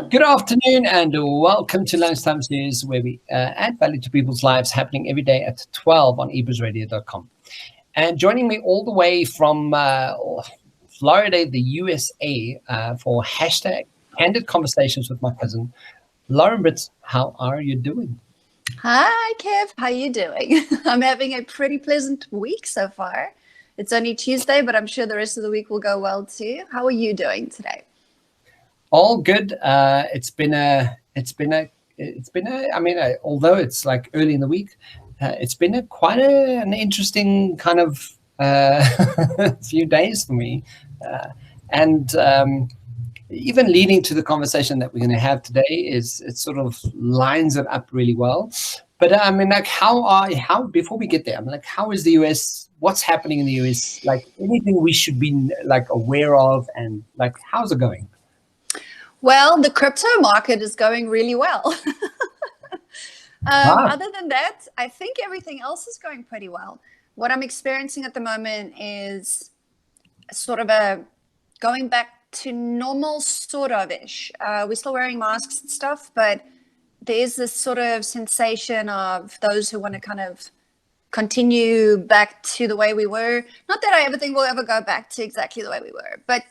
Good afternoon and welcome to Lunchtime series where we add value to people's lives happening every day at 12 on ebuzradio.com. And joining me all the way from Florida, the USA, for hashtag Candid Conversations with my cousin, Lauren Britz. How are you doing? Hi, Kev. How are you doing? I'm having a pretty pleasant week so far. It's only Tuesday, but I'm sure the rest of the week will go well too. How are you doing today? All good. I mean, although it's like early in the week, it's been quite an interesting kind of few days for me. And even leading to the conversation that we're going to have today it sort of lines it up really well. But I mean, like, how before we get there, I'm like, how is the US? What's happening in the US? Like, anything we should be like aware of, and like, how's it going? Well, the crypto market is going really well. Other than that, I think everything else is going pretty well. What I'm experiencing at the moment is sort of a going back to normal, sort of-ish. We're still wearing masks and stuff, but there's this sort of sensation of those who want to kind of continue back to the way we were. Not that I ever think we'll ever go back to exactly the way we were, but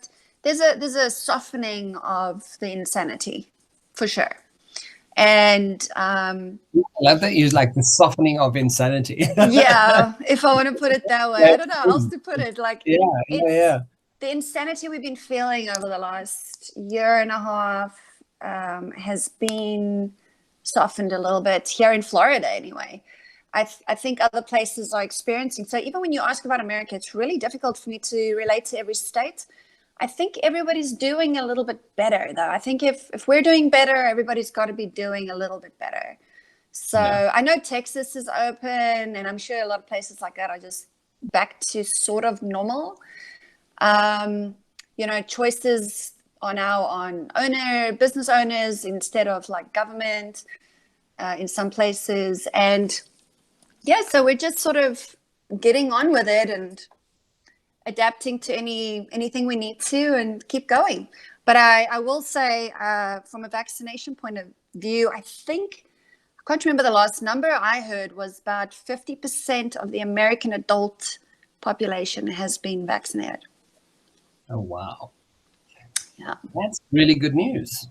there's a softening of the insanity, for sure. And I love that you use like the softening of insanity. Yeah, if I want to put it that way. I don't know how else to put it. Like, yeah. The insanity we've been feeling over the last year and a half has been softened a little bit here in Florida anyway. I think other places are experiencing. So even when you ask about America, it's really difficult for me to relate to every state. I think everybody's doing a little bit better, though. I think if we're doing better, everybody's got to be doing a little bit better. So yeah. I know Texas is open, and I'm sure a lot of places like that are just back to sort of normal. Choices are now on business owners instead of like government in some places. And yeah, so we're just sort of getting on with it and adapting to anything we need to and keep going. But I will say from a vaccination point of view, I can't remember the last number I heard was about 50% of the American adult population has been vaccinated. Oh, wow. Yeah. That's really good news,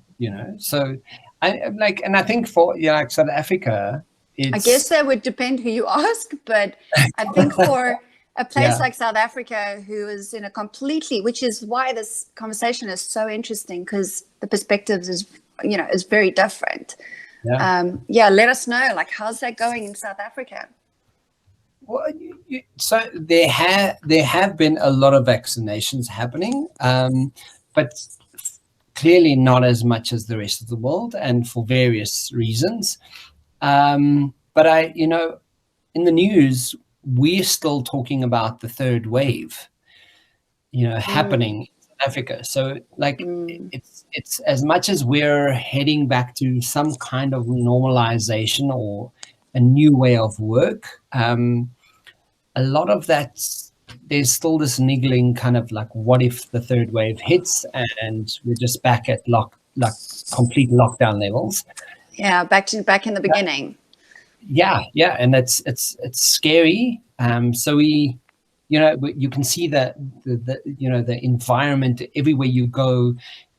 So I think for like South Africa, I guess that would depend who you ask, but I think for a place like South Africa, who is in a completely, which is why this conversation is so interesting, because the perspectives is very different. Yeah. Let us know, like, how's that going in South Africa? Well, so there have been a lot of vaccinations happening, but clearly not as much as the rest of the world, and for various reasons. But in the news, we're still talking about the third wave, happening in South Africa. So like it's as much as we're heading back to some kind of normalization or a new way of work, a lot of that, there's still this niggling kind of like, what if the third wave hits and we're just back at complete lockdown levels? Yeah, back in the beginning. Yeah, and it's scary. So we, you can see that the environment everywhere you go,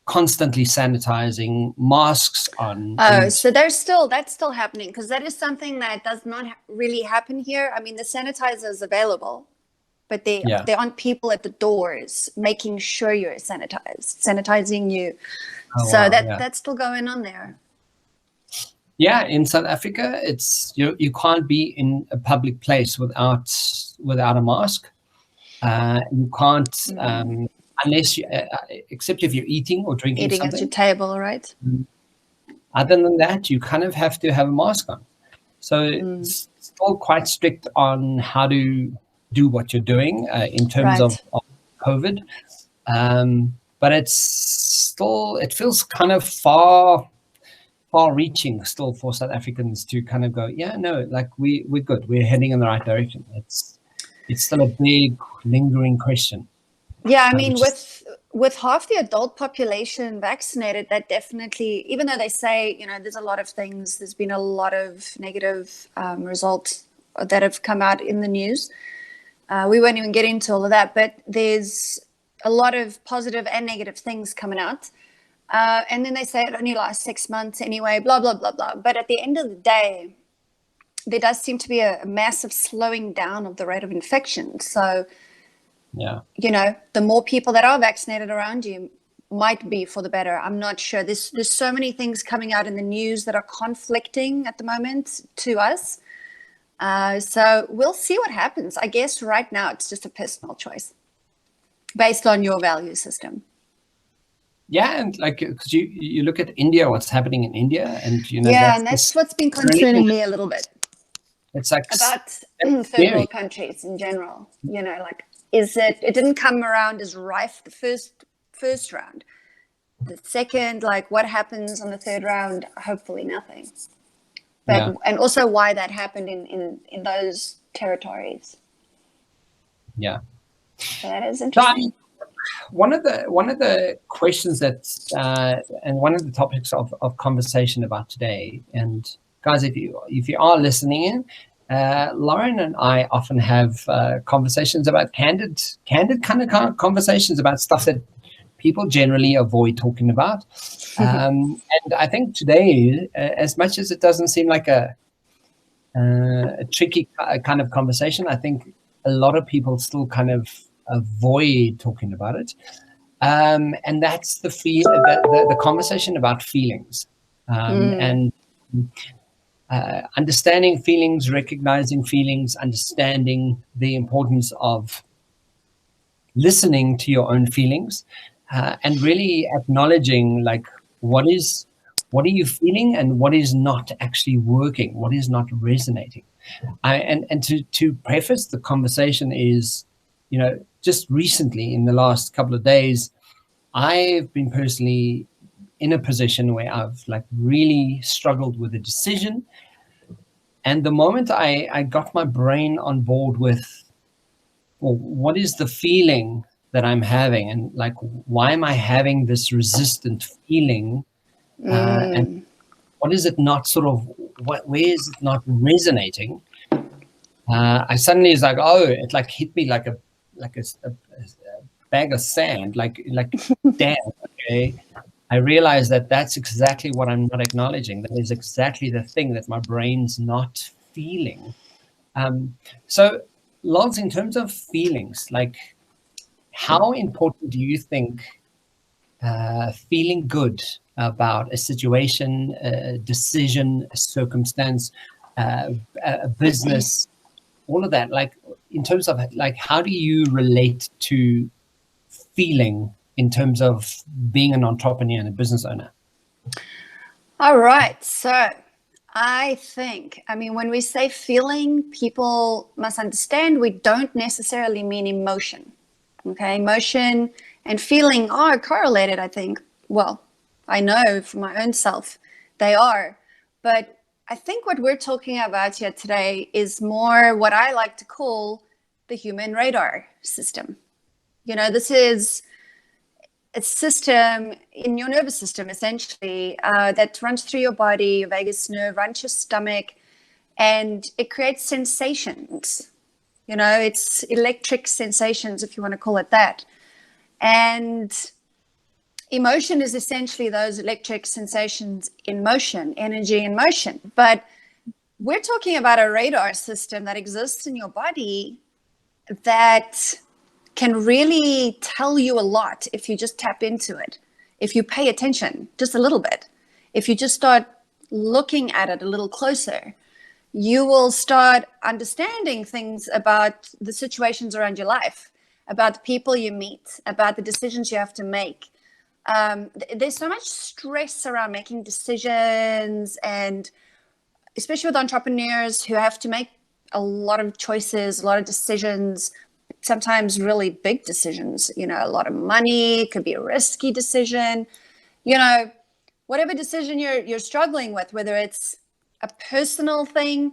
constantly sanitizing, masks on. Oh, so that's still happening, because that is something that does not really happen here. I mean, the sanitizer is available, but there aren't people at the doors making sure you're sanitizing you. Oh, so wow, that's still going on there. Yeah, in South Africa, it's you can't be in a public place without a mask. You can't unless you, except if you're eating or drinking something. At your table, right? Other than that, you kind of have to have a mask on. So it's still quite strict on how to do what you're doing in terms of COVID. But it feels kind of far-reaching still for South Africans to kind of go, we're good. We're heading in the right direction. It's still a big lingering question. Yeah, I mean, with half the adult population vaccinated, that definitely, even though they say, there's a lot of things, there's been a lot of negative results that have come out in the news. We won't even get into all of that, but there's a lot of positive and negative things coming out. And then they say it only lasts 6 months anyway, blah, blah, blah, blah. But at the end of the day, there does seem to be a massive slowing down of the rate of infection. So, yeah, the more people that are vaccinated around you might be for the better. I'm not sure. There's so many things coming out in the news that are conflicting at the moment to us. So we'll see what happens. I guess right now it's just a personal choice based on your value system. Yeah, and like, because you look at India, what's happening in India, and that's what's been concerning me a little bit. It's like about third world countries in general. It didn't come around as rife the first round. The second, what happens on the third round? Hopefully nothing. But and also why that happened in those territories. Yeah, so that is interesting. One of the questions that and one of the topics of conversation about today, and guys, if you are listening in, Lauren and I often have conversations about candid kind of conversations about stuff that people generally avoid talking about. And I think today, as much as it doesn't seem like a tricky kind of conversation, I think a lot of people still kind of avoid talking about it. And that's the conversation about feelings, and understanding feelings, recognizing feelings, understanding the importance of listening to your own feelings, and really acknowledging what are you feeling and what is not actually working, what is not resonating. And to preface the conversation is, just recently in the last couple of days, I've been personally in a position where I've really struggled with a decision. And the moment I got my brain on board with, well, what is the feeling that I'm having, and why am I having this resistant feeling, and what is it not where is it not resonating? I suddenly is it hit me like a bag of sand, damn, okay. I realized that that's exactly what I'm not acknowledging. That is exactly the thing that my brain's not feeling. So, Lance, in terms of feelings, how important do you think feeling good about a situation, a decision, a circumstance, a business, all of that, in terms of how do you relate to feeling in terms of being an entrepreneur and a business owner? All right. So I think, when we say feeling, people must understand we don't necessarily mean emotion. Okay. Emotion and feeling are correlated, I think. Well, I know for my own self, they are. But I think what we're talking about here today is more what I like to call the human radar system. This is a system in your nervous system, essentially, that runs through your body, your vagus nerve, runs your stomach, and it creates sensations. It's electric sensations, if you want to call it that. And emotion is essentially those electric sensations in motion, energy in motion. But we're talking about a radar system that exists in your body that can really tell you a lot if you just tap into it, if you pay attention just a little bit, if you just start looking at it a little closer. You will start understanding things about the situations around your life, about the people you meet, about the decisions you have to make. There's so much stress around making decisions, and especially with entrepreneurs who have to make a lot of choices, a lot of decisions, sometimes really big decisions, a lot of money, it could be a risky decision, whatever decision you're struggling with, whether it's a personal thing.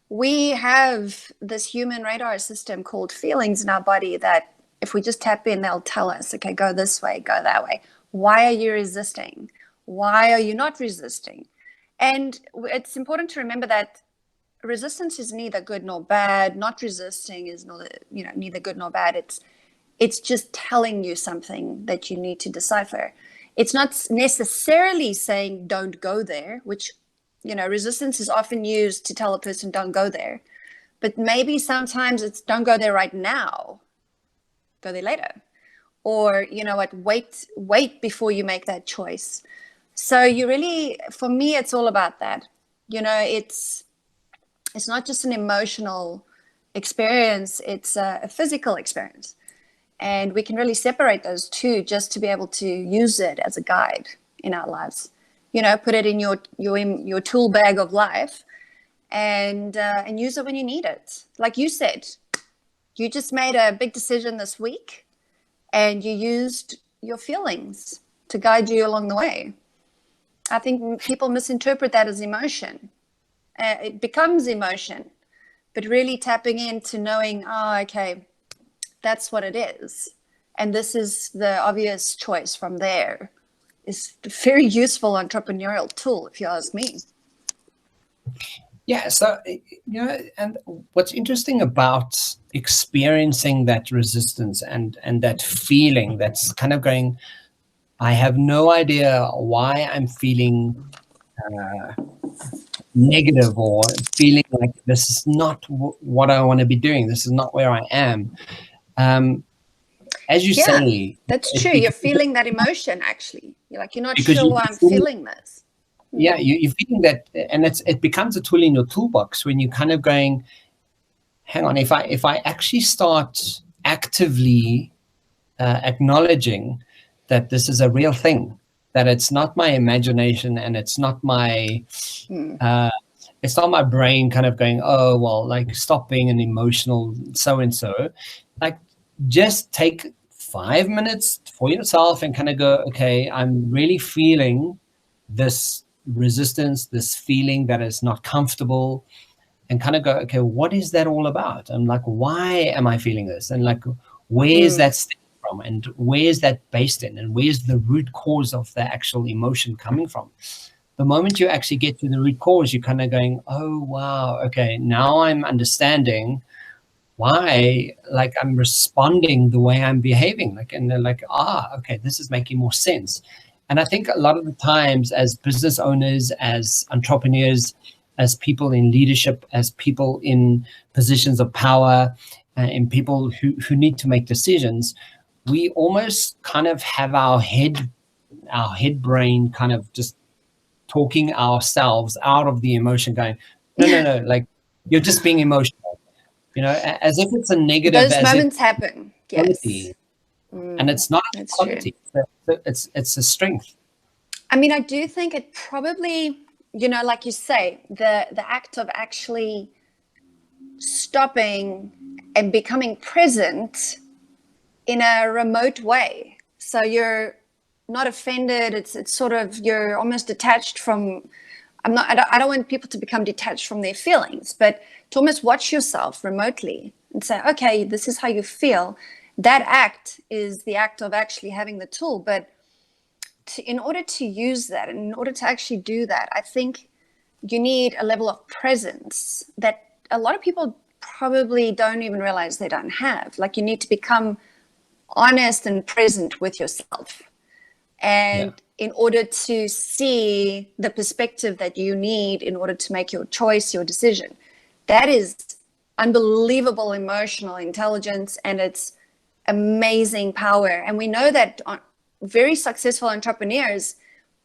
We have this human radar system called feelings in our body that if we just tap in, they'll tell us, okay, go this way, go that way. Why are you resisting? Why are you not resisting? And it's important to remember that resistance is neither good nor bad. Not resisting is neither good nor bad. It's just telling you something that you need to decipher. It's not necessarily saying don't go there, which, resistance is often used to tell a person don't go there. But maybe sometimes it's don't go there right now, go there later. Or, wait before you make that choice. So for me, it's all about that. It's not just an emotional experience, it's a physical experience. And we can really separate those two just to be able to use it as a guide in our lives. Put it in your tool bag of life and use it when you need it. Like you said, you just made a big decision this week and you used your feelings to guide you along the way. I think people misinterpret that as emotion. It becomes emotion, but really tapping into knowing, okay, that's what it is. And this is the obvious choice from there. Is a very useful entrepreneurial tool, if you ask me. Yeah, so, and what's interesting about experiencing that resistance and that feeling that's kind of going, I have no idea why I'm feeling negative or feeling like this is not what I want to be doing. This is not where I am. As you say, that's true. You're feeling that emotion, actually. You're not sure why I'm feeling this. Yeah, you're feeling that, and it becomes a tool in your toolbox when you're kind of going, hang on, if I actually start actively acknowledging that this is a real thing, that it's not my imagination and it's not my brain kind of going, oh, well, like stop being an emotional so-and-so. Like just take 5 minutes for yourself and kind of go, okay, I'm really feeling this resistance, this feeling that is not comfortable, and kind of go, okay, what is that all about? And like, why am I feeling this? And like, where is that stemming from? And where is that based in? And where's the root cause of the actual emotion coming from? The moment you actually get to the root cause, you're kind of going, oh, wow, okay, now I'm understanding why, like, I'm responding the way I'm behaving. Like, and they're like, okay, this is making more sense. And I think a lot of the times as business owners, as entrepreneurs, as people in leadership, as people in positions of power, and people who need to make decisions, we almost kind of have our head brain kind of just talking ourselves out of the emotion, going, no, like you're just being emotional, as if it's a negative. Those moments happen, yes. And it's not a quality. It's a strength. I mean, I do think it probably, like you say, the act of actually stopping and becoming present in a remote way. So you're not offended. It's sort of, you're almost detached from, I don't want people to become detached from their feelings, but to almost watch yourself remotely and say, okay, this is how you feel. That act is the act of actually having the tool. But in order to use that, and in order to actually do that, I think you need a level of presence that a lot of people probably don't even realize they don't have. Like, you need to become honest and present with yourself. And in order to see the perspective that you need in order to make your choice, your decision, that is unbelievable emotional intelligence, and it's amazing power. And we know that very successful entrepreneurs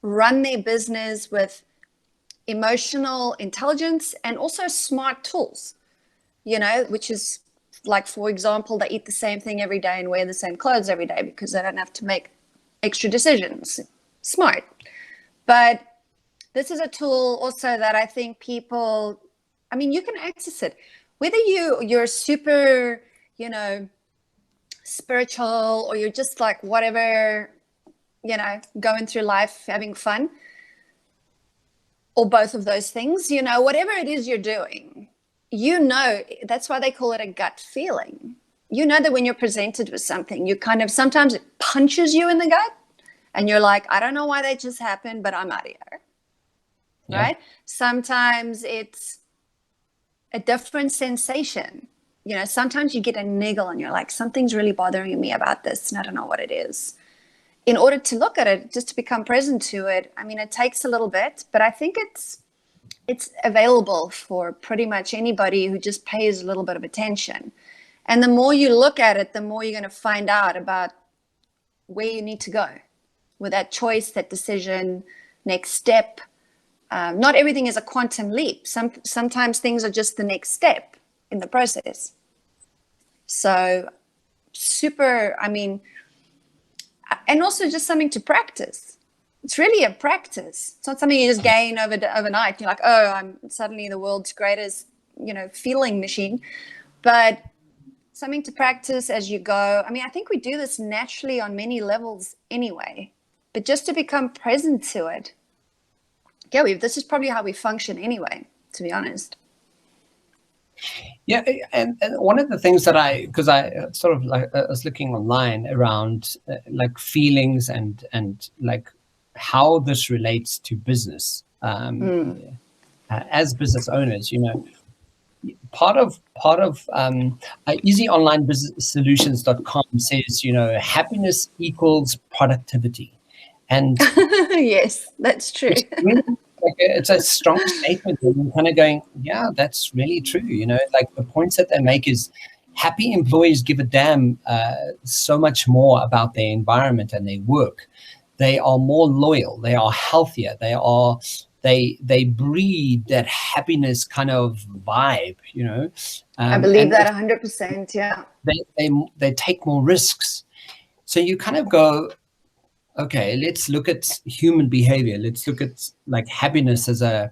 run their business with emotional intelligence and also smart tools, which is like, for example, they eat the same thing every day and wear the same clothes every day because they don't have to make extra decisions. Smart. But this is a tool also that I think people, I mean, you can access it. Whether you're super, spiritual, or you're just like whatever, going through life, having fun, or both of those things, whatever it is you're doing, that's why they call it a gut feeling. you know that when you're presented with something, you kind of, sometimes it punches you in the gut and you're like, I don't know why that just happened, but I'm out of here. Yeah. Right? Sometimes it's a different sensation. You know, sometimes you get a niggle and you're like, something's really bothering me about this and I don't know what it is. In order to look at it, just to become present to it, I mean, it takes a little bit, but I think it's available for pretty much anybody who just pays a little bit of attention. And the more you look at it, the more you're going to find out about where you need to go with that choice, that decision, next step. Not everything is a quantum leap. Sometimes things are just the next step in the process. So super, I mean, and also just something to practice. It's really a practice. It's not something you just gain overnight. You're like, oh, I'm suddenly the world's greatest, you know, feeling machine. But something to practice as you go. I mean, I think we do this naturally on many levels anyway, but just to become present to it. Yeah, this is probably how we function anyway, to be honest. Yeah, and one of the things that because I sort of like I was looking online around like feelings and like how this relates to business. As business owners, you know, part of easyonlinebusinesssolutions.com says, you know, happiness equals productivity. And yes, that's true. It's a strong statement. And you're kind of going, yeah, that's really true. You know, like the points that they make is happy employees give a damn so much more about their environment and their work. They are more loyal. They are healthier. They breed that happiness kind of vibe, you know. I believe that 100%. Yeah. They take more risks. So you kind of go, okay, let's look at human behavior. Let's look at like happiness as a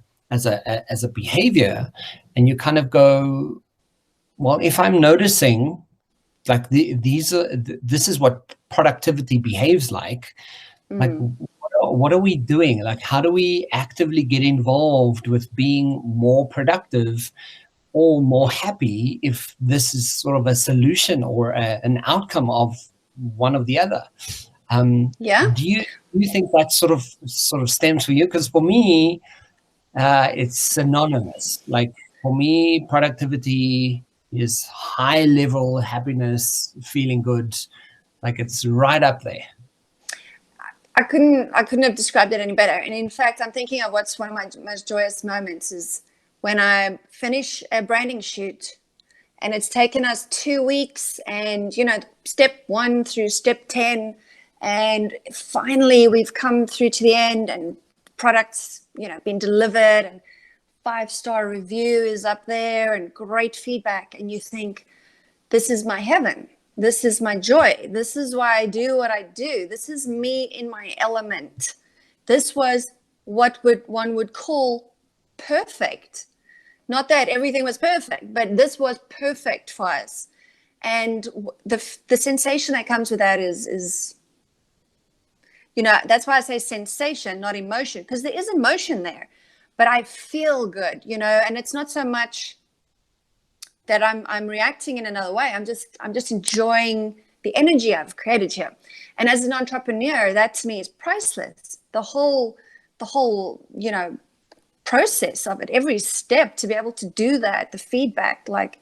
behavior, and you kind of go, well, if I'm noticing like this is what productivity behaves like. Like, what are we doing? Like, how do we actively get involved with being more productive or more happy if this is sort of a solution or an outcome of one of the other? Yeah. Do you think that sort of stems for you? Because for me, it's synonymous. Like for me, productivity is high level happiness, feeling good. Like it's right up there. I couldn't have described it any better. And in fact, I'm thinking of what's one of my most joyous moments is when I finish a branding shoot and it's taken us 2 weeks and, you know, step 1 through step 10. And finally we've come through to the end and products, you know, been delivered and 5-star review is up there and great feedback. And you think, this is my heaven. This is my joy. This is why I do what I do. This is me in my element. This was what one would call perfect. Not that everything was perfect, but this was perfect for us. And the sensation that comes with that is, you know, that's why I say sensation, not emotion, because there is emotion there. But I feel good, you know, and it's not so much that I'm reacting in another way. I'm just enjoying the energy I've created here. And as an entrepreneur, that to me is priceless. The whole, you know, process of it, every step to be able to do that, the feedback, like,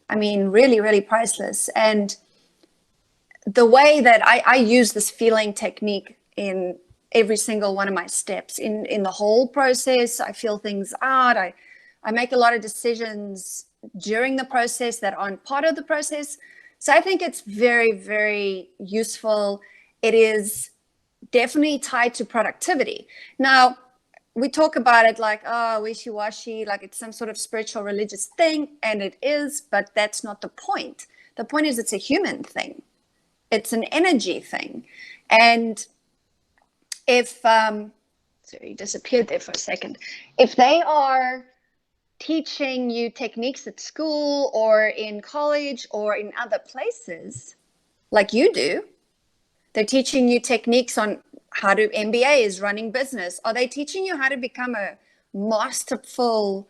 I mean, really, really priceless. And the way that I use this feeling technique in every single one of my steps in the whole process, I feel things out. I make a lot of decisions during the process that aren't part of the process. So I think it's very, very useful. It is definitely tied to productivity. Now, we talk about it like, oh, wishy-washy, like it's some sort of spiritual religious thing, and it is, but that's not the point. The point is it's a human thing. It's an energy thing. And if, sorry, you disappeared there for a second. If they are teaching you techniques at school or in college or in other places like you do, they're teaching you techniques on how to MBAs, running business. Are they teaching you how to become a masterful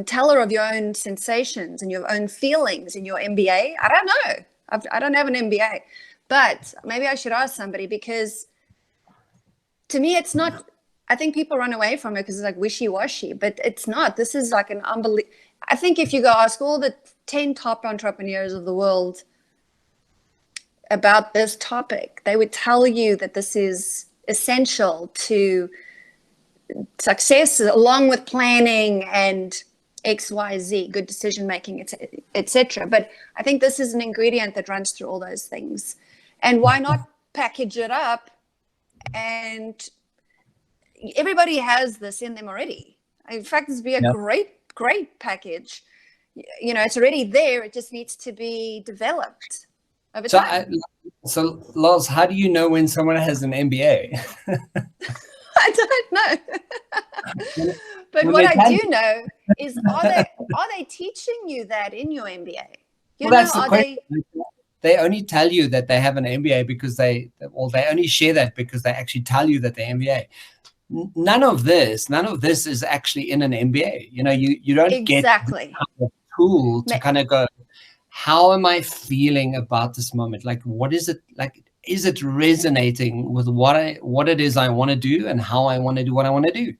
teller of your own sensations and your own feelings in your MBA? I don't know. I don't have an MBA, but maybe I should ask somebody, because to me, it's not, I think people run away from it because it's like wishy-washy, but it's not. This is like an unbelievable, I think if you go ask all the 10 top entrepreneurs of the world about this topic, they would tell you that this is essential to success, along with planning and XYZ, good decision making, etc. But I think this is an ingredient that runs through all those things. And why not package it up? And everybody has this in them already. In fact, this would be a great package. You know, it's already there. It just needs to be developed over time. So, Lars, how do you know when someone has an MBA? I don't know. But what I do know is, are they teaching you that in your MBA? That's the question. They only tell you that they have an MBA because they only share that because they actually tell you that they're MBA. None of this is actually in an MBA. You know, you don't get the tool to kind of go, how am I feeling about this moment? Like, what is it like? Is it resonating with what it is I want to do and how I want to do what I want to do?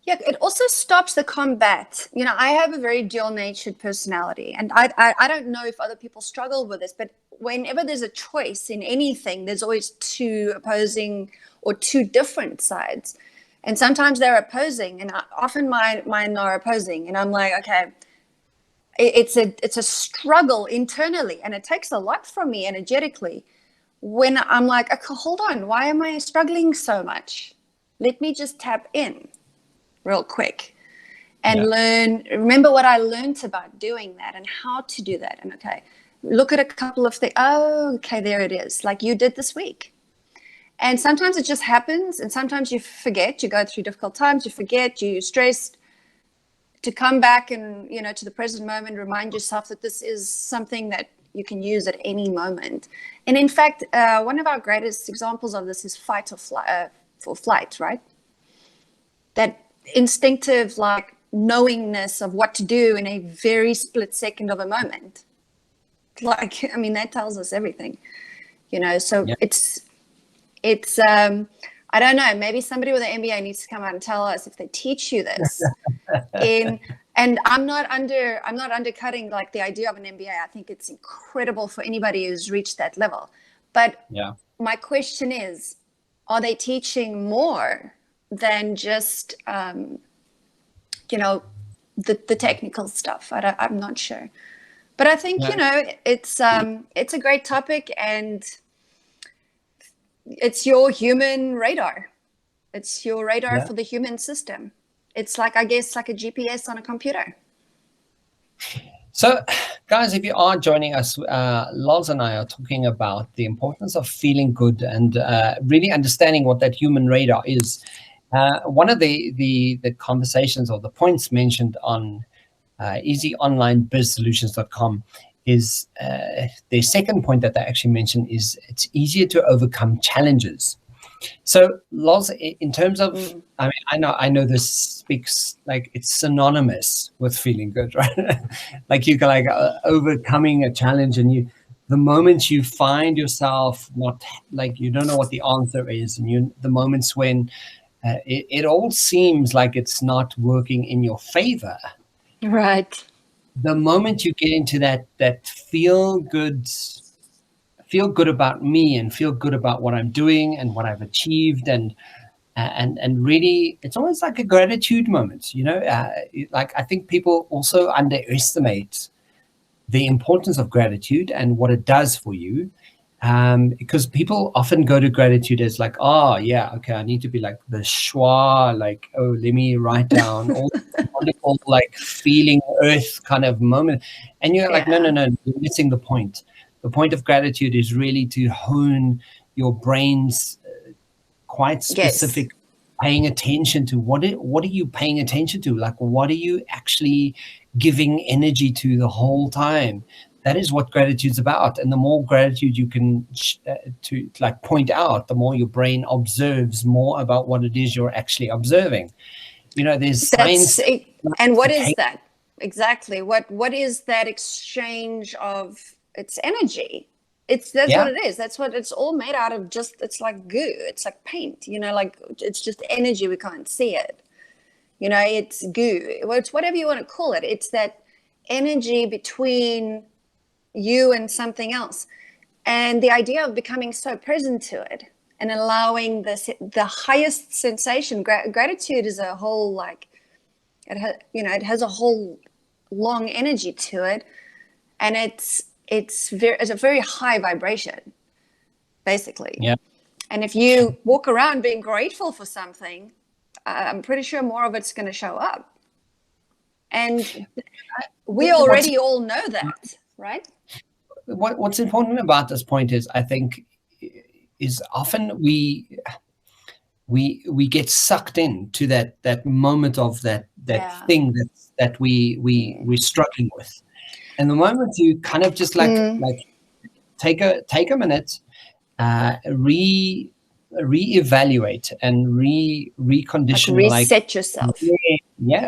Yeah, it also stops the combat. You know, I have a very dual-natured personality, and I don't know if other people struggle with this, but whenever there's a choice in anything, there's always two opposing or two different sides. And sometimes they're opposing, and often mine are opposing. And I'm like, okay, it's a struggle internally, and it takes a lot from me energetically when I'm like, okay, hold on, why am I struggling so much? Let me just tap in real quick and remember what I learned about doing that and how to do that. And okay, look at a couple of things. Oh, okay, there it is, like you did this week. And sometimes it just happens, and sometimes you forget, you go through difficult times, you forget, you're stressed, to come back and, you know, to the present moment, remind yourself that this is something that you can use at any moment. And in fact, one of our greatest examples of this is fight or flight, right? That instinctive, like, knowingness of what to do in a very split second of a moment. Like, I mean, that tells us everything, you know. So it's I don't know, maybe somebody with an MBA needs to come out and tell us if they teach you this. And I'm not undercutting like the idea of an MBA. I think it's incredible for anybody who's reached that level. But my question is, are they teaching more than just you know, the technical stuff? I'm not sure. But I think, you know, it's a great topic, and it's your human radar. It's your radar for the human system. It's like, I guess, like a GPS on a computer. So, guys, if you are joining us, Lars and I are talking about the importance of feeling good and really understanding what that human radar is. One of the conversations or the points mentioned on easyonlinebizsolutions.com is the second point that they actually mentioned is it's easier to overcome challenges. So, Lars, in terms of, I mean, I know this speaks like it's synonymous with feeling good, right? Like you can like overcoming a challenge, and the moments you find yourself not like you don't know what the answer is, and the moments when it all seems like it's not working in your favor, right? The moment you get into that feel good about me and feel good about what I'm doing and what I've achieved, and really, it's almost like a gratitude moment, you know. Like I think people also underestimate the importance of gratitude and what it does for you, because people often go to gratitude as like, oh yeah, okay, I need to be like the schwa, like, oh, let me write down all the wonderful like feeling earth kind of moment, and you're like, no, you're missing the point. The point of gratitude is really to hone your brain's quite specific paying attention to what are you paying attention to? Like, what are you actually giving energy to the whole time? That is what gratitude's about. And the more gratitude you can to like point out, the more your brain observes more about what it is you're actually observing. there's science. And what is that exactly? What is that exchange of? It's energy. That's what it is. That's what it's all made out of. It's like goo. It's like paint. Like it's just energy. We can't see it. It's goo. Well, it's whatever you want to call it. It's that energy between you and something else, and the idea of becoming so present to it and allowing the highest sensation. Gratitude is a whole it has a whole long energy to it, and it's a very high vibration, basically. Yeah. And if you walk around being grateful for something, I'm pretty sure more of it's going to show up. And we already all know that, right? What's important about this point is, I think, is often we get sucked into that moment of that thing that we're struggling with. And the moment you kind of just like take a minute, reevaluate and recondition, reset yourself.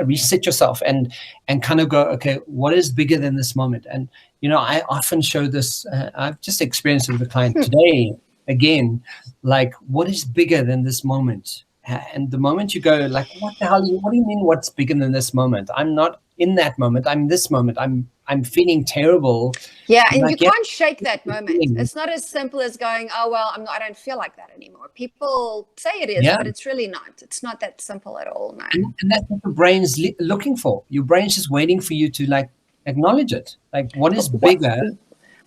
Reset yourself and kind of go, okay, what is bigger than this moment? And I often show this. I've just experienced it with a client today again. Like, what is bigger than this moment? And the moment you go, like, what the hell? What do you mean? What's bigger than this moment? I'm not in that moment. I'm this moment. I'm feeling terrible. Yeah, and you can't shake that moment. It's not as simple as going, oh well, I don't feel like that anymore. People say it is, but it's really not. It's not that simple at all. No. And that's what the brain's looking for. Your brain's just waiting for you to like acknowledge it. Like, what is bigger?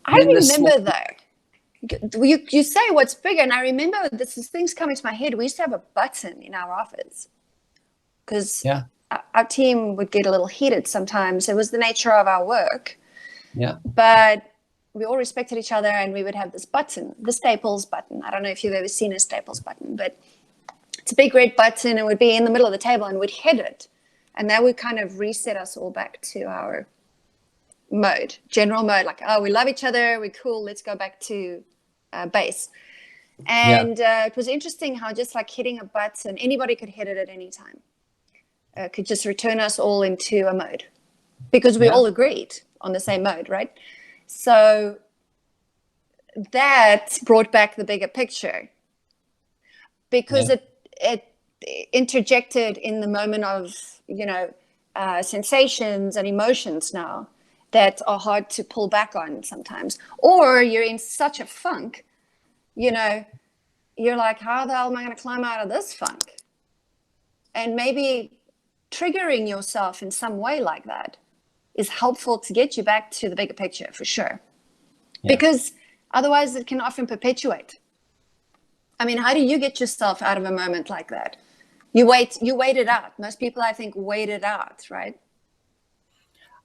I remember that. You say what's bigger, and I remember this thing's coming to my head. We used to have a button in our office because our team would get a little heated sometimes. It was the nature of our work. Yeah. But we all respected each other, and we would have this button, the Staples button. I don't know if you've ever seen a Staples button, but it's a big red button. It would be in the middle of the table, and we'd hit it. And that would kind of reset us all back to our general mode, like, oh, we love each other, we're cool, let's go back to base. And it was interesting how just like hitting a button, anybody could hit it at any time, could just return us all into a mode because we all agreed on the same mode, right? So that brought back the bigger picture because it interjected in the moment of, sensations and emotions now that are hard to pull back on sometimes. Or you're in such a funk, you're like, how the hell am I going to climb out of this funk? And maybe triggering yourself in some way like that is helpful to get you back to the bigger picture for sure. Yeah. Because otherwise it can often perpetuate. I mean, how do you get yourself out of a moment like that? You wait it out. Most people, I think, wait it out, right?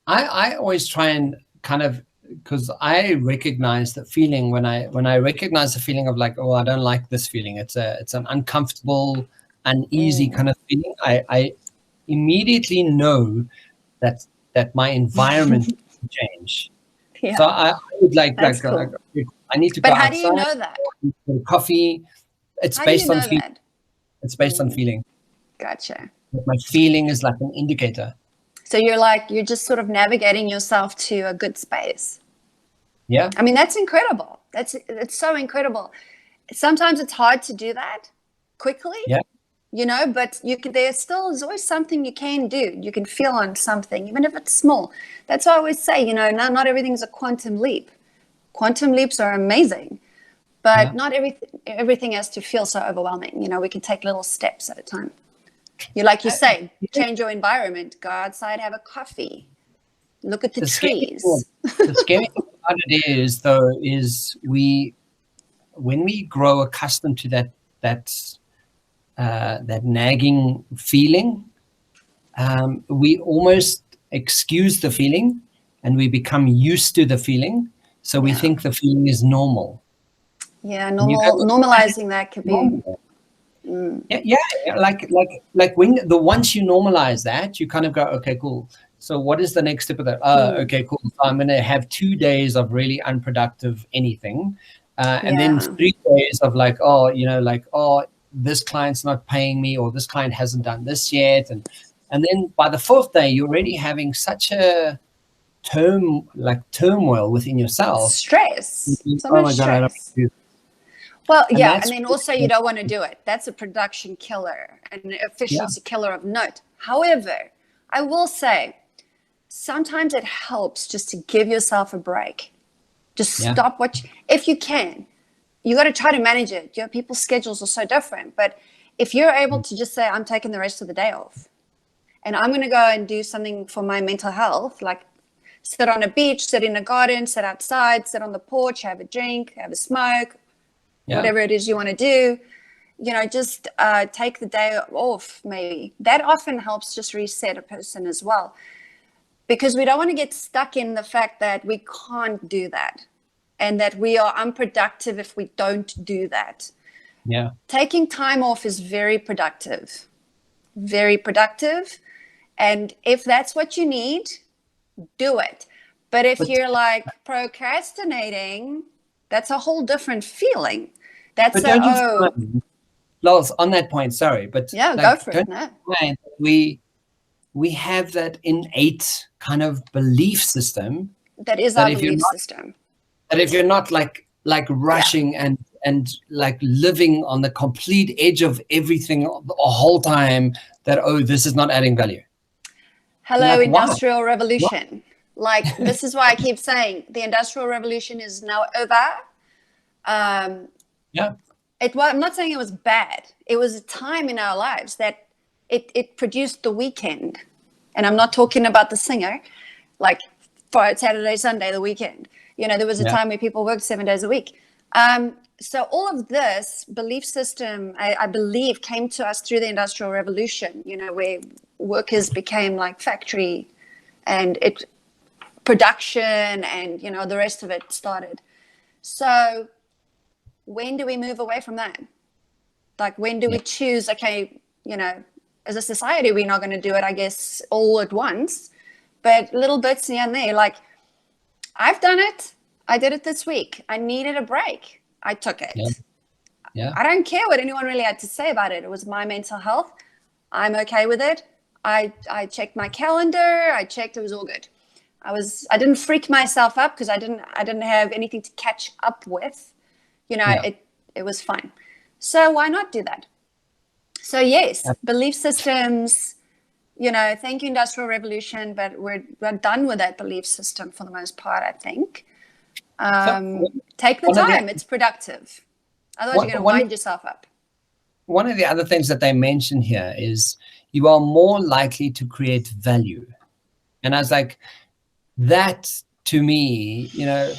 I always try and kind of, because I recognize the feeling when I recognize the feeling of like, oh, I don't like this feeling. It's an uncomfortable, uneasy kind of feeling. I immediately know that my environment needs to change. Yeah. So I would like cool. I need to go outside. But how do you know that? Coffee. It's based on feeling. It's based on feeling. Gotcha. My feeling is like an indicator. So you're just sort of navigating yourself to a good space. Yeah. I mean, that's incredible. It's so incredible. Sometimes it's hard to do that quickly. Yeah. But there's always something you can do. You can feel on something, even if it's small. That's why I always say, not everything's a quantum leap. Quantum leaps are amazing, but not everything has to feel so overwhelming. We can take little steps at a time. You say, change your environment, go outside, have a coffee, look at the trees. The scary thing about it is, though, when we grow accustomed to that nagging feeling, we almost excuse the feeling and we become used to the feeling. So we think the feeling is normal. Yeah, normalizing that could be. Normal. Yeah. Like when once you normalize that, you kind of go, okay, cool. So what is the next step of that? Okay, cool. So I'm going to have 2 days of really unproductive anything, and then 3 days of this client's not paying me, or this client hasn't done this yet, and And then by the fourth day, you're already having such a turmoil within yourself. Stress. So Oh much my God, I don't stress. do. Well, And yeah, that's and then also you don't want to do it. That's a production killer, an efficiency killer of note. However, I will say, sometimes it helps just to give yourself a break. Just stop if you can. You got to try to manage it. People's schedules are so different. But if you're able to just say, I'm taking the rest of the day off, and I'm going to go and do something for my mental health, like sit on a beach, sit in a garden, sit outside, sit on the porch, have a drink, have a smoke, whatever it is you want to do, just take the day off, maybe. That often helps just reset a person as well, because we don't want to get stuck in the fact that we can't do that and that we are unproductive if we don't do that. Yeah. Taking time off is very productive, very productive. And if that's what you need, do it. But if you're like procrastinating, that's a whole different feeling. That's Lols, on that point, sorry, but go for it. No. We have that innate kind of belief system that is our belief system. That if you're not like rushing and like living on the complete edge of everything the whole time, that this is not adding value. Hello, Industrial Revolution. Like, this is why I keep saying the Industrial Revolution is now over. I'm not saying it was bad. It was a time in our lives that it produced the weekend. And I'm not talking about the singer, like Friday, Saturday, Sunday, the weekend. There was a time where people worked 7 days a week. So all of this belief system, I believe, came to us through the Industrial Revolution, where workers became like factory and production and, the rest of it started. So when do we move away from that? Like, when do we choose, okay, as a society, we're not going to do it, I guess, all at once, but little bits here and there. Like, I've done it. I did it this week. I needed a break. I took it. Yeah. I don't care what anyone really had to say about it. It was my mental health. I'm okay with it. I checked my calendar. I checked. It was all good. I didn't freak myself up because I didn't have anything to catch up with. It was fine. So why not do that? So yes, belief systems, thank you, Industrial Revolution, but we're done with that belief system for the most part, I think. Take the time. It's productive. Otherwise, you're going to wind yourself up. One of the other things that they mention here is you are more likely to create value. And I was like, that to me,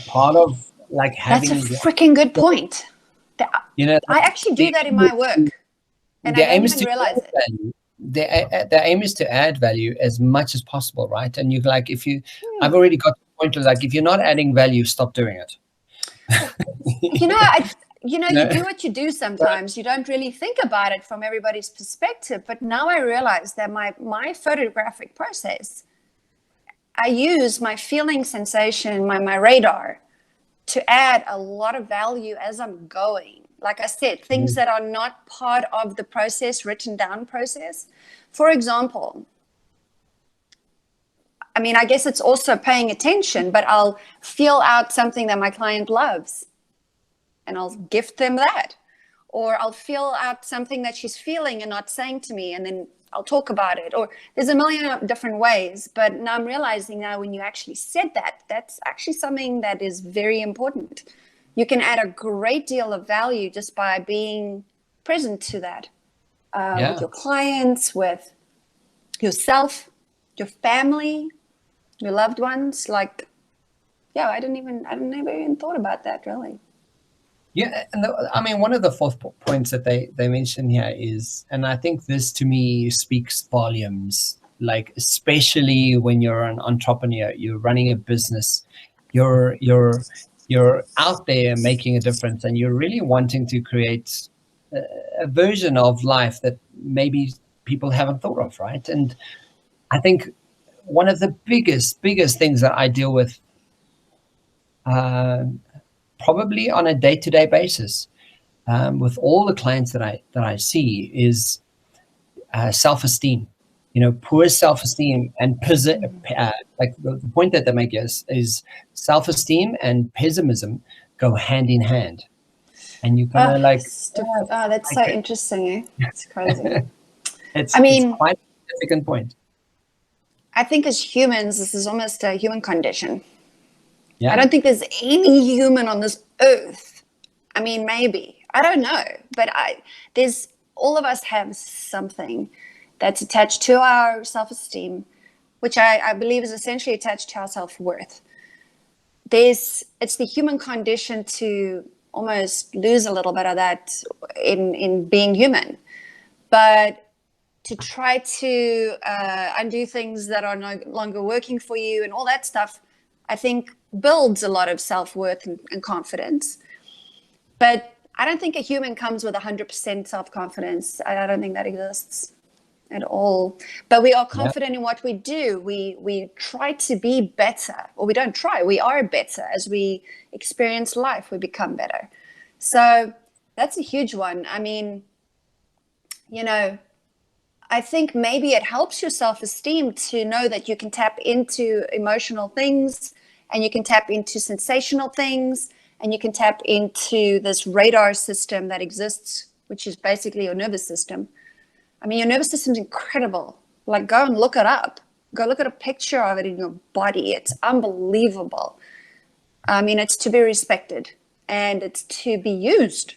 part of like having... That's a freaking good point. I actually do that in my work. And I don't even realize it. The aim is to add value as much as possible, right? And you're like, I've already got the point of like, if you're not adding value, stop doing it. You do what you do sometimes. You don't really think about it from everybody's perspective. But now I realize that my photographic process, I use my feeling sensation, my radar, to add a lot of value as I'm going. Like I said, things that are not part of the process, written down process. For example, I guess it's also paying attention, but I'll feel out something that my client loves and I'll gift them that. Or I'll feel out something that she's feeling and not saying to me, and then I'll talk about it. Or there's a million of different ways, but now I'm realizing now when you actually said that, that's actually something that is very important. You can add a great deal of value just by being present to that with your clients, with yourself, your family, your loved ones. Like, I never even thought about that really. Yeah, and one of the fourth points that they mention here is, and I think this to me speaks volumes, like especially when you're an entrepreneur, you're running a business, you're out there making a difference, and you're really wanting to create a version of life that maybe people haven't thought of, right? And I think one of the biggest things that I deal with probably on a day-to-day basis with all the clients that I see is self-esteem. poor self-esteem and like the point that they make is self-esteem and pessimism go hand in hand, and you kind of that's so interesting. Eh? It's crazy. It's quite a significant point. I think as humans, this is almost a human condition. Yeah. I don't think there's any human on this earth. I mean, maybe, I don't know, but all of us have something that's attached to our self-esteem, which I believe is essentially attached to our self-worth. It's the human condition to almost lose a little bit of that in being human, but to try to undo things that are no longer working for you and all that stuff, I think builds a lot of self-worth and confidence. But I don't think a human comes with 100% self-confidence. I don't think that exists at all. But we are confident in what we do. We try to be better, or we don't try. We are better. As we experience life, we become better. So that's a huge one. I mean, I think maybe it helps your self-esteem to know that you can tap into emotional things, and you can tap into sensational things, and you can tap into this radar system that exists, which is basically your nervous system. I mean, your nervous system is incredible. Like, go and look it up. Go look at a picture of it in your body. It's unbelievable. I mean, it's to be respected, and it's to be used,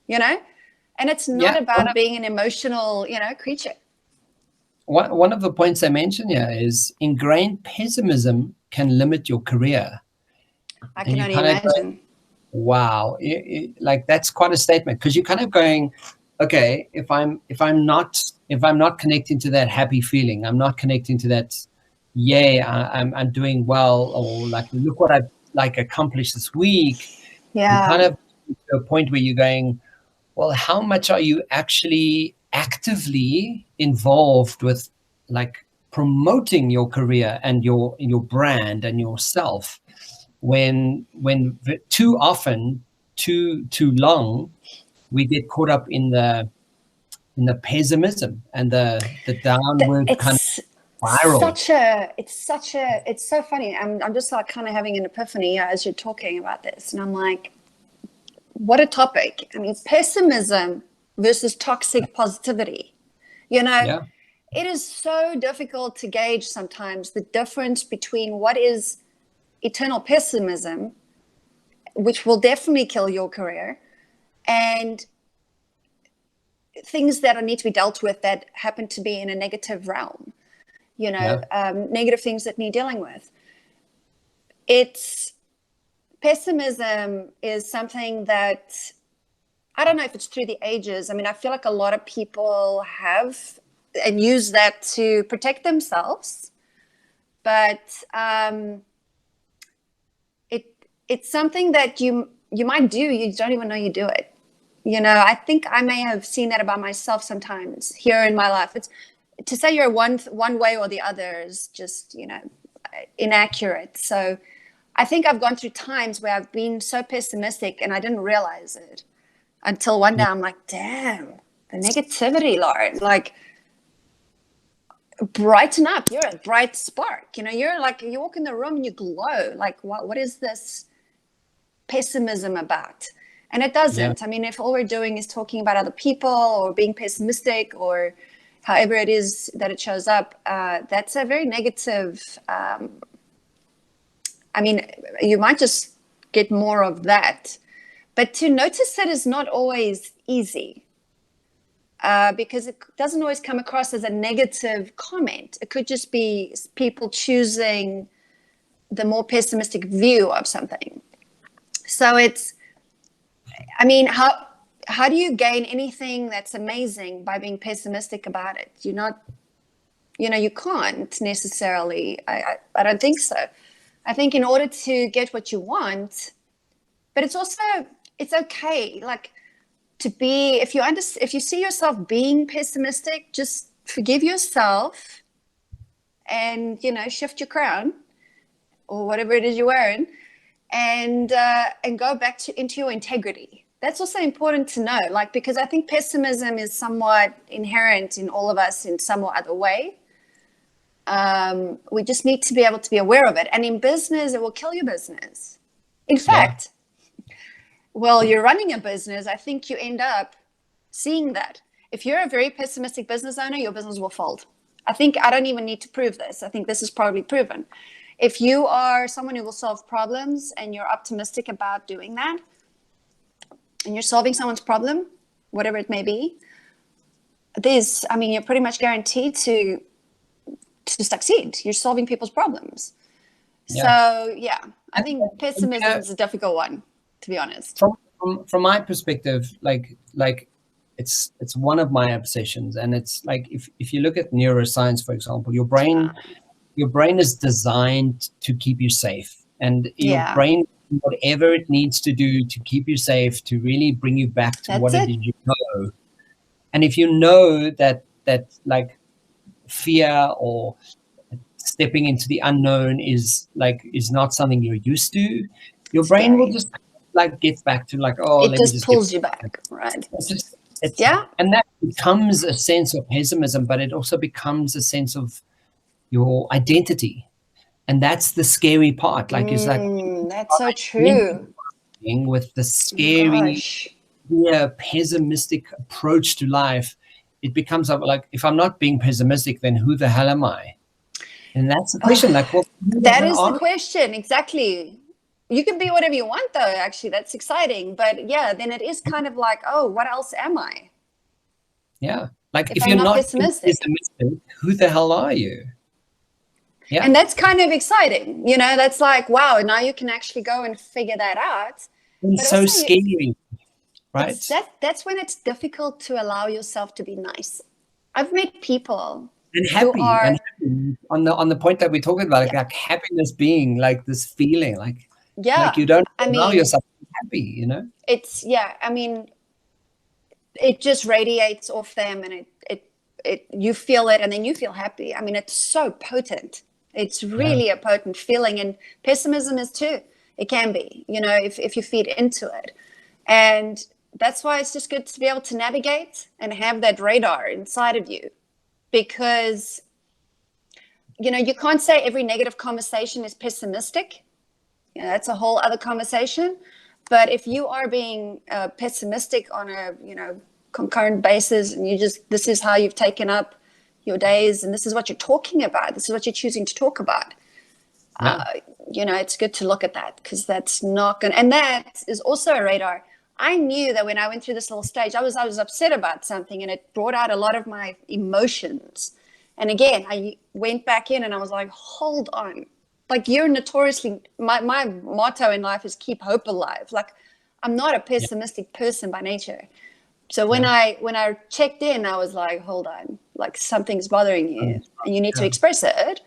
and it's not about being an emotional, creature. One of the points I mentioned here is ingrained pessimism can limit your career. I can only imagine. Wow, like that's quite a statement, because you're kind of going, okay, if I'm not connecting to that happy feeling, I'm not connecting to that, I'm doing well, or like, look what I've accomplished this week. Yeah. You kind of to a point where you're going, well, how much are you actually actively involved with promoting your career and your brand and yourself, when too often, too long, we get caught up in the pessimism and the downward kind of spiral. It's so funny. I'm just kind of having an epiphany as you're talking about this, and I'm like, what a topic. I mean, pessimism versus toxic positivity. It is so difficult to gauge sometimes the difference between what is eternal pessimism, which will definitely kill your career, and things that need to be dealt with that happen to be in a negative realm, negative things that need dealing with. Pessimism is something that, I don't know if it's through the ages. I mean, I feel like a lot of people have and use that to protect themselves, but it's something that you might do. You don't even know you do it. I think I may have seen that about myself sometimes here in my life. It's to say you're one way or the other is just, inaccurate. So I think I've gone through times where I've been so pessimistic and I didn't realize it until one day I'm like, damn, the negativity, Lauren, like, brighten up. You're a bright spark. You're like, you walk in the room and you glow. Like, what is this pessimism about? And it doesn't. I mean, if all we're doing is talking about other people or being pessimistic or however it is that it shows up, that's a very negative. I mean, you might just get more of that. But to notice it is not always easy, because it doesn't always come across as a negative comment. It could just be people choosing the more pessimistic view of something. So I mean, how do you gain anything that's amazing by being pessimistic about it? You're not, you can't necessarily. I don't think so. I think in order to get what you want, but it's okay. Like, to be, if you see yourself being pessimistic, just forgive yourself and, shift your crown or whatever it is you're wearing, and go back into your integrity. That's also important to know, because I think pessimism is somewhat inherent in all of us in some or other way. We just need to be able to be aware of it. And in business, it will kill your business. In fact, while you're running a business, I think you end up seeing that. If you're a very pessimistic business owner, your business will fold. I don't even need to prove this. I think this is probably proven. If you are someone who will solve problems and you're optimistic about doing that, and you're solving someone's problem, whatever it may be, you're pretty much guaranteed to succeed. You're solving people's problems. So I think pessimism is a difficult one, to be honest. From my perspective, like it's one of my obsessions, and it's like if you look at neuroscience, for example, your brain is designed to keep you safe, and your brain, whatever it needs to do to keep you safe, to really bring you back to what it is you know. And if you know that like fear or stepping into the unknown is not something you're used to, your brain will just like get back to like, it just pulls you back, right? And that becomes a sense of pessimism, but it also becomes a sense of your identity, and that's the scary part. Like, it's like that's so true. With the scary, pessimistic approach to life, it becomes like, if I'm not being pessimistic, then who the hell am I? And that's the question. Like, that is the question, exactly. You can be whatever you want, though. Actually, that's exciting. But then it is kind of like, oh, what else am I? Yeah, like if you're not pessimistic, who the hell are you? Yeah, and that's kind of exciting. That's like, wow, now you can actually go and figure that out. It's so scary, right? That's when it's difficult to allow yourself to be nice. I've met people and happy, on the point that we're talking about, like happiness being like this feeling, like you don't allow yourself to be happy, It's it just radiates off them, and it you feel it, and then you feel happy. I mean, it's so potent. It's really a potent feeling, and pessimism is too. It can be, if you feed into it. And that's why it's just good to be able to navigate and have that radar inside of you, because, you can't say every negative conversation is pessimistic. That's a whole other conversation. But if you are being pessimistic on a, concurrent basis, and this is how you've taken up your days, and this is what you're talking about, this is what you're choosing to talk about, it's good to look at that, because that's not going to, and that is also a radar. I knew that when I went through this little stage, I was upset about something, and it brought out a lot of my emotions. And again, I went back in and I was like, hold on. Like, you're notoriously, my motto in life is keep hope alive. Like, I'm not a pessimistic person by nature. So when I checked in, I was like, hold on, like something's bothering you and you need to express it.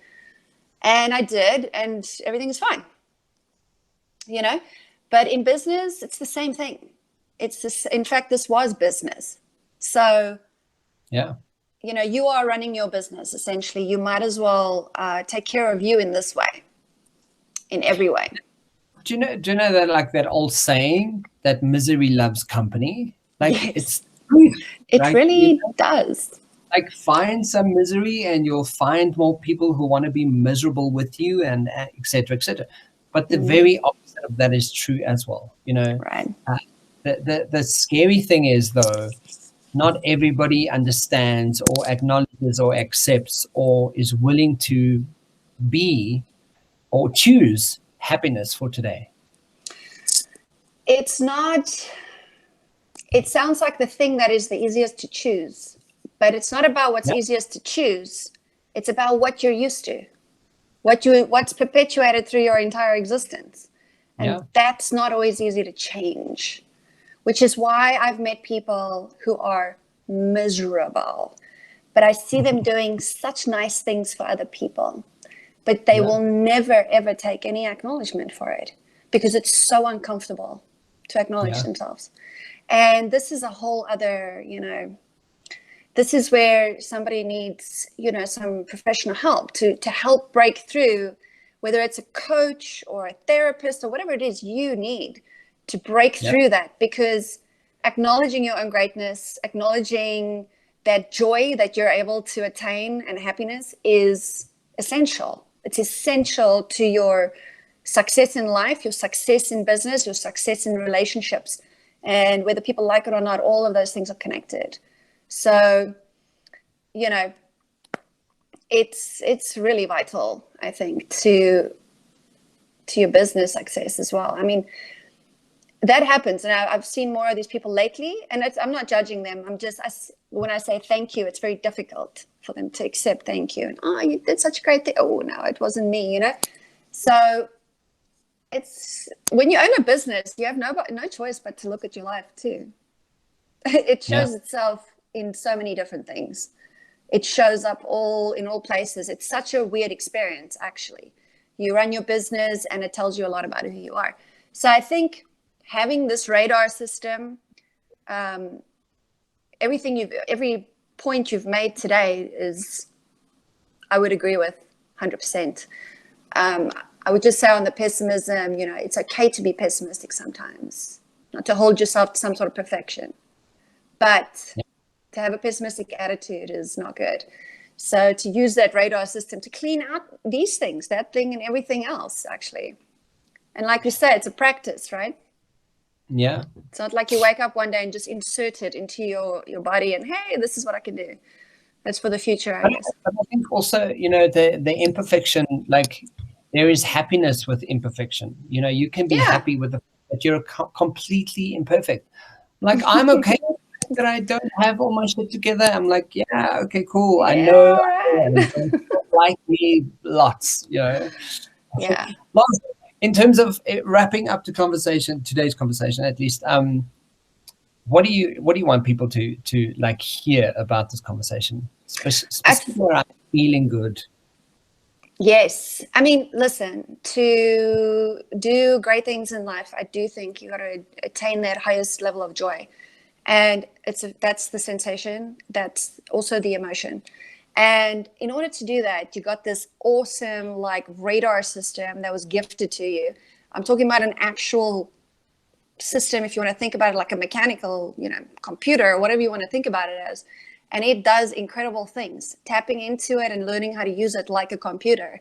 And I did, and everything's fine. But in business, it's the same thing. In fact, this was business. So, you are running your business, essentially. You might as well take care of you in this way, in every way. Do you know that, like, that old saying that misery loves company? Like, it's true. It really does. Like, find some misery and you'll find more people who want to be miserable with you, and et cetera, et cetera. But the very opposite of that is true as well. Right. The scary thing is, though, not everybody understands or acknowledges or accepts or is willing to be or choose happiness for today. It's not, it sounds like the thing that is the easiest to choose, but it's not about what's easiest to choose. It's about what you're used to, what's perpetuated through your entire existence. And that's not always easy to change, which is why I've met people who are miserable, but I see them doing such nice things for other people, but they will never, ever take any acknowledgement for it, because it's so uncomfortable to acknowledge themselves. And this is a whole other, this is where somebody needs, some professional help to help break through, whether it's a coach or a therapist or whatever it is you need to break through that, because acknowledging your own greatness, acknowledging that joy that you're able to attain and happiness is essential. It's essential to your success in life, your success in business, your success in relationships. And whether people like it or not, all of those things are connected. So, you know, it's really vital, I think, to your business success as well. I mean, that happens, and I've seen more of these people lately, and I'm not judging them. When I say thank you, it's very difficult for them to accept thank you. And, oh, you did such a great thing. Oh, no, it wasn't me, you know? So it's, when you own a business, you have no choice but to look at your life too. It shows itself in so many different things. It shows up in all places. It's such a weird experience, actually. You run your business and it tells you a lot about who you are. So I think having this radar system, every point you've made today is, I would agree with 100%. I would just say on the pessimism, you know, it's okay to be pessimistic sometimes, not to hold yourself to some sort of perfection, but to have a pessimistic attitude is not good. So to use that radar system to clean out these things, that thing and everything else, actually. And like you said, it's a practice, right? Yeah. It's not like you wake up one day and just insert it into your body and, hey, this is what I can do. That's for the future, I guess. But I think also, you know, the imperfection, like there is happiness with imperfection. You know, you can be happy with the fact that you're completely imperfect. Like, I'm okay that I don't have all my shit together. I'm like, yeah, okay, cool. I know, right. Like me lots, you know. Yeah. Lots. In terms of wrapping up the conversation, today's conversation, at least, what do you want people to like hear about this conversation? Specifically where I'm feeling good. Yes. I mean, listen, to do great things in life, I do think you got to attain that highest level of joy. And that's the sensation. That's also the emotion. And in order to do that, you got this awesome like radar system that was gifted to you. I'm talking about an actual system, if you want to think about it like a mechanical, you know, computer, or whatever you want to think about it as. And it does incredible things, tapping into it and learning how to use it like a computer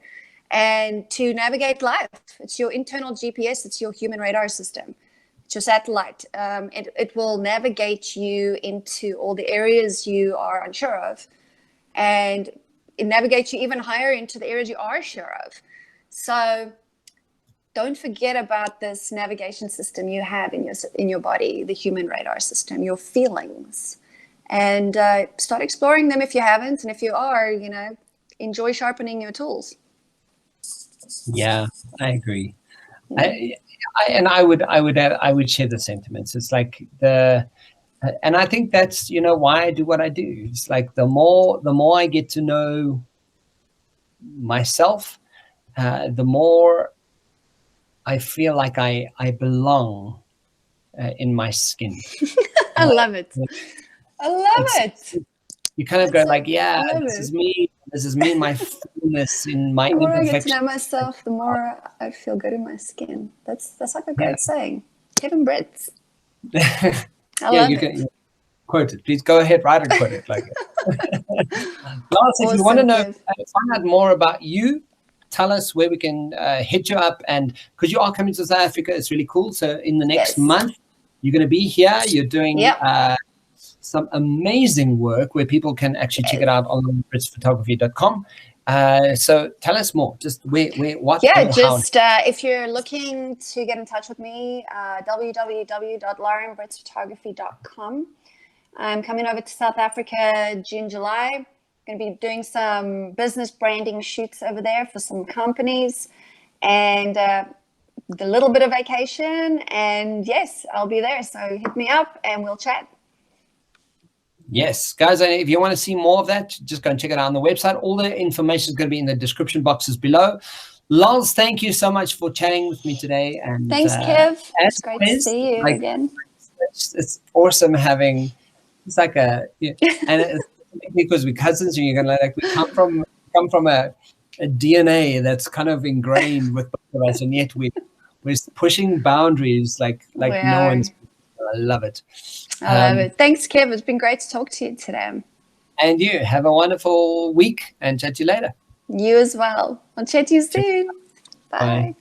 and to navigate life. It's your internal GPS. It's your human radar system. It's your satellite. It will navigate you into all the areas you are unsure of, and it navigates you even higher into the areas you are sure of. So don't forget about this navigation system you have in your body, the human radar system, your feelings. And start exploring them if you haven't. And if you are, you know, enjoy sharpening your tools. Yeah, I agree. I would share the sentiments. It's like and I think that's, you know, why I do what I do. It's like the more I get to know myself, the more I feel like I belong in my skin. I love it. I love it. You kind of go like, yeah, this is me, my fullness in my imperfection. The more I get to know myself, the more I feel good in my skin. That's like a great saying. Kevin Britz. I love it. Can quote it. Please go ahead, write and quote it. Like Lars, if you want to know, find out more about you, tell us where we can hit you up. And because you are coming to South Africa, it's really cool. So in the next month, you're going to be here. You're doing some amazing work where people can actually check it out on Normalization.com. So tell us more. Just what? Yeah, just if you're looking to get in touch with me, www.Laurenbritzphotography.com. I'm coming over to South Africa June, July. I'm going to be doing some business branding shoots over there for some companies, and a little bit of vacation. And yes, I'll be there. So hit me up and we'll chat. Yes, guys, if you want to see more of that, just go and check it out on the website. All the information is going to be in the description boxes below. Lars, thank you so much for chatting with me today. And thanks, Kev. It's great to see you again. It's awesome having, it's like and it's because we're cousins, and you're going to we come from a DNA that's kind of ingrained with both of us, and yet we're pushing boundaries like no one's. I love it. I love it. Thanks, Kev. It's been great to talk to you today. And you have a wonderful week, and chat to you later. You as well. I'll chat to you soon. Bye. Bye.